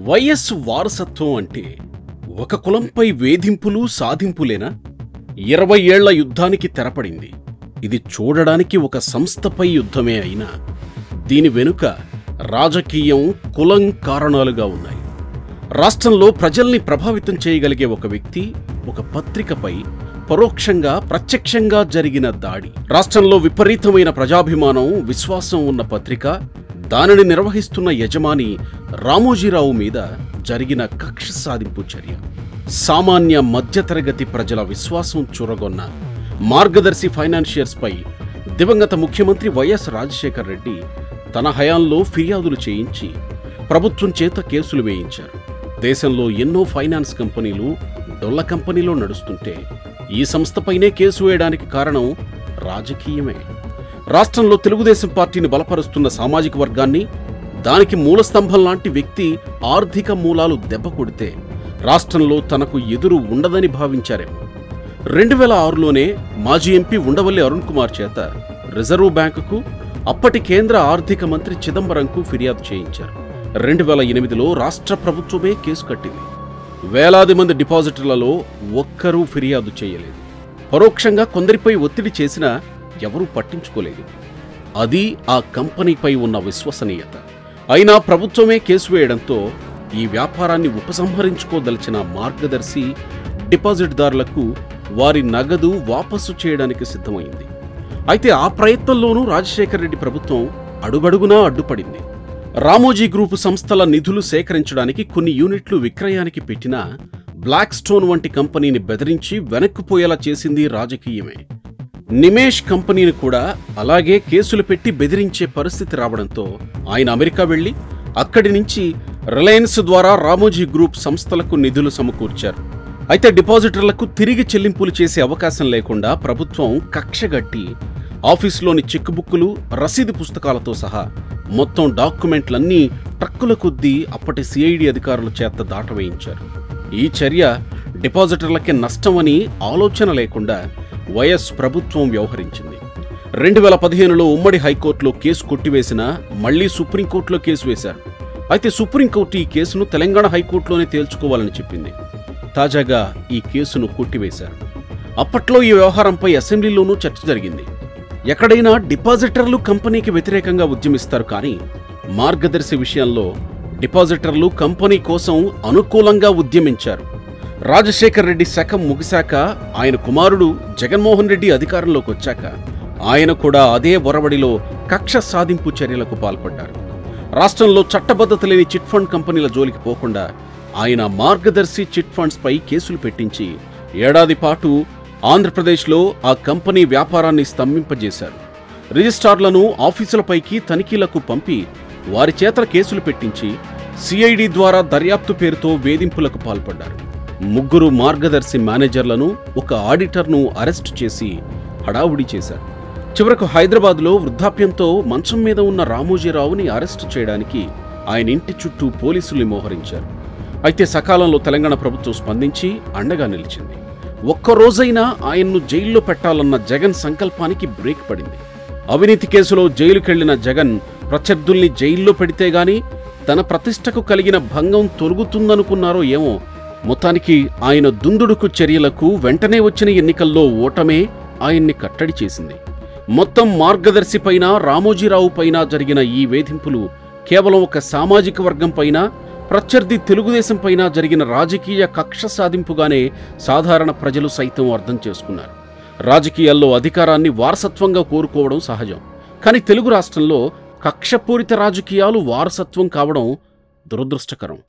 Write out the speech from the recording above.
YS వారసత్వం అంటే ఒక కులంపై వేధింపులు సాధింపులేనా? 20 ఏళ్ల యుద్ధానికి తెరపడింది. ఇది చూడడానికి ఒక సంస్థపై యుద్ధమే అయినా దీని వెనుక రాజకీయం, కులం కారణాలుగా ఉన్నాయి. రాష్ట్రంలో ప్రజల్ని ప్రభావితం చేయగలిగే ఒక వ్యక్తి, ఒక పత్రికపై పరోక్షంగా, ప్రత్యక్షంగా జరిగిన దాడి. రాష్ట్రంలో విపరీతమైన ప్రజాభిమానం, విశ్వాసం ఉన్న పత్రిక, దానిని నిర్వహిస్తున్న యజమాని రామోజీరావు మీద జరిగిన కక్ష సాధింపు చర్య. సామాన్య మధ్యతరగతి ప్రజల విశ్వాసం చూరగొన్న మార్గదర్శి ఫైనాన్షియర్స్ పై దివంగత ముఖ్యమంత్రి వైఎస్ రాజశేఖర్ రెడ్డి తన హయాంలో ఫిర్యాదులు చేయించి ప్రభుత్వం చేత కేసులు వేయించారు. దేశంలో ఎన్నో ఫైనాన్స్ కంపెనీలు డొల్ల కంపెనీలో నడుస్తుంటే ఈ సంస్థపైనే కేసు వేయడానికి కారణం రాజకీయమే. రాష్ట్రంలో తెలుగుదేశం పార్టీని బలపరుస్తున్న సామాజిక వర్గాన్ని, దానికి మూలస్తంభం లాంటి వ్యక్తి ఆర్థిక మూలాలు దెబ్బ కొడితే రాష్ట్రంలో తనకు ఎదురు ఉండదని భావించారేమో. 2006లోనే మాజీ ఎంపీ ఉండవల్లి అరుణ్ కుమార్ చేత రిజర్వ్ బ్యాంకుకు, అప్పటి కేంద్ర ఆర్థిక మంత్రి చిదంబరంకు ఫిర్యాదు చేయించారు. 2008లో రాష్ట్ర ప్రభుత్వమే కేసు కట్టింది. వేలాది మంది డిపాజిటర్లలో ఒక్కరూ ఫిర్యాదు చేయలేదు. పరోక్షంగా కొందరిపై ఒత్తిడి చేసినా ఎవరూ పట్టించుకోలేదు. అది ఆ కంపెనీపై ఉన్న విశ్వసనీయత. అయినా ప్రభుత్వమే కేసు వేయడంతో ఈ వ్యాపారాన్ని ఉపసంహరించుకోదలిచిన మార్గదర్శి డిపాజిట్దారులకు వారి నగదు వాపసు చేయడానికి సిద్ధమైంది. అయితే ఆ ప్రయత్నంలోనూ రాజశేఖర్ రెడ్డి ప్రభుత్వం అడుగడుగునా అడ్డుపడింది. రామోజీ గ్రూపు సంస్థల నిధులు సేకరించడానికి కొన్ని యూనిట్లు విక్రయానికి పెట్టినా బ్లాక్ స్టోన్ వంటి కంపెనీని బెదిరించి వెనక్కిపోయేలా చేసింది రాజకీయమే. నిమేష్ కంపెనీని కూడా అలాగే కేసులు పెట్టి బెదిరించే పరిస్థితి రావడంతో ఆయన అమెరికా వెళ్లి అక్కడి నుంచి రిలయన్స్ ద్వారా రామోజీ గ్రూప్ సంస్థలకు నిధులు సమకూర్చారు. అయితే డిపాజిటర్లకు తిరిగి చెల్లింపులు చేసే అవకాశం లేకుండా ప్రభుత్వం కక్షగట్టి ఆఫీసులోని చెక్కుబుక్కులు, రసీదు పుస్తకాలతో సహా మొత్తం డాక్యుమెంట్లన్నీ ట్రక్కుల కొద్దీ అప్పటి సిఐడి అధికారుల చేత దాటవేయించారు. ఈ చర్య డిపాజిటర్లకే నష్టమని ఆలోచన లేకుండా వైఎస్ ప్రభుత్వం వ్యవహరించింది. 2015లో ఉమ్మడి హైకోర్టులో కేసు కొట్టివేసినా మళ్లీ సుప్రీంకోర్టులో కేసు వేశారు. అయితే సుప్రీంకోర్టు ఈ కేసును తెలంగాణ హైకోర్టులోనే తేల్చుకోవాలని చెప్పింది. తాజాగా ఈ కేసును కొట్టివేశారు. అప్పట్లో ఈ వ్యవహారంపై అసెంబ్లీలోనూ చర్చ జరిగింది. ఎక్కడైనా డిపాజిటర్లు కంపెనీకి వ్యతిరేకంగా ఉద్యమిస్తారు, కానీ మార్గదర్శి విషయంలో డిపాజిటర్లు కంపెనీ కోసం అనుకూలంగా ఉద్యమించారు. రాజశేఖర్ రెడ్డి శకం ముగిశాక ఆయన కుమారుడు జగన్మోహన్ రెడ్డి అధికారంలోకి వచ్చాక ఆయన కూడా అదే ఒరవడిలో కక్ష సాధింపు చర్యలకు పాల్పడ్డారు. రాష్ట్రంలో చట్టబద్ధత లేని చిట్ ఫండ్ కంపెనీల జోలికి పోకుండా ఆయన మార్గదర్శి చిట్ ఫండ్స్ పై కేసులు పెట్టించి ఏడాది పాటు ఆంధ్రప్రదేశ్లో ఆ కంపెనీ వ్యాపారాన్ని స్తంభింపజేశారు. రిజిస్ట్రార్లను ఆఫీసులపైకి తనిఖీలకు పంపి వారి చేత కేసులు పెట్టించి సిఐడి ద్వారా దర్యాప్తు పేరుతో వేధింపులకు పాల్పడ్డారు. 3 మార్గదర్శి మేనేజర్లను, ఒక ఆడిటర్ను అరెస్టు చేసి హడావుడి చేశారు. చివరకు హైదరాబాద్లో వృద్ధాప్యంతో మంచం మీద ఉన్న రామోజీరావుని అరెస్టు చేయడానికి ఆయన ఇంటి చుట్టూ పోలీసుల్ని మోహరించారు. అయితే సకాలంలో తెలంగాణ ప్రభుత్వం స్పందించి అండగా నిలిచింది. ఒక్కరోజైనా ఆయన్ను జైల్లో పెట్టాలన్న జగన్ సంకల్పానికి బ్రేక్ పడింది. అవినీతి కేసులో జైలుకెళ్లిన జగన్ ప్రత్యర్థుల్ని జైల్లో పెడితేగాని తన ప్రతిష్టకు కలిగిన భంగం తొలగుతుందనుకున్నారో ఏమో, మొత్తానికి ఆయన దుందుడుకు చర్యలకు వెంటనే వచ్చిన ఎన్నికల్లో ఓటమే ఆయన్ని కట్టడి చేసింది. మొత్తం మార్గదర్శి పైన, రామోజీరావు పైన జరిగిన ఈ వేధింపులు కేవలం ఒక సామాజిక వర్గం పైన, ప్రత్యర్థి తెలుగుదేశం పైన జరిగిన రాజకీయ కక్ష సాధింపుగానే సాధారణ ప్రజలు సైతం అర్థం చేసుకున్నారు. రాజకీయాల్లో అధికారాన్ని వారసత్వంగా కోరుకోవడం సహజం, కానీ తెలుగు రాష్ట్రంలో కక్షపూరిత రాజకీయాలు వారసత్వం కావడం దురదృష్టకరం.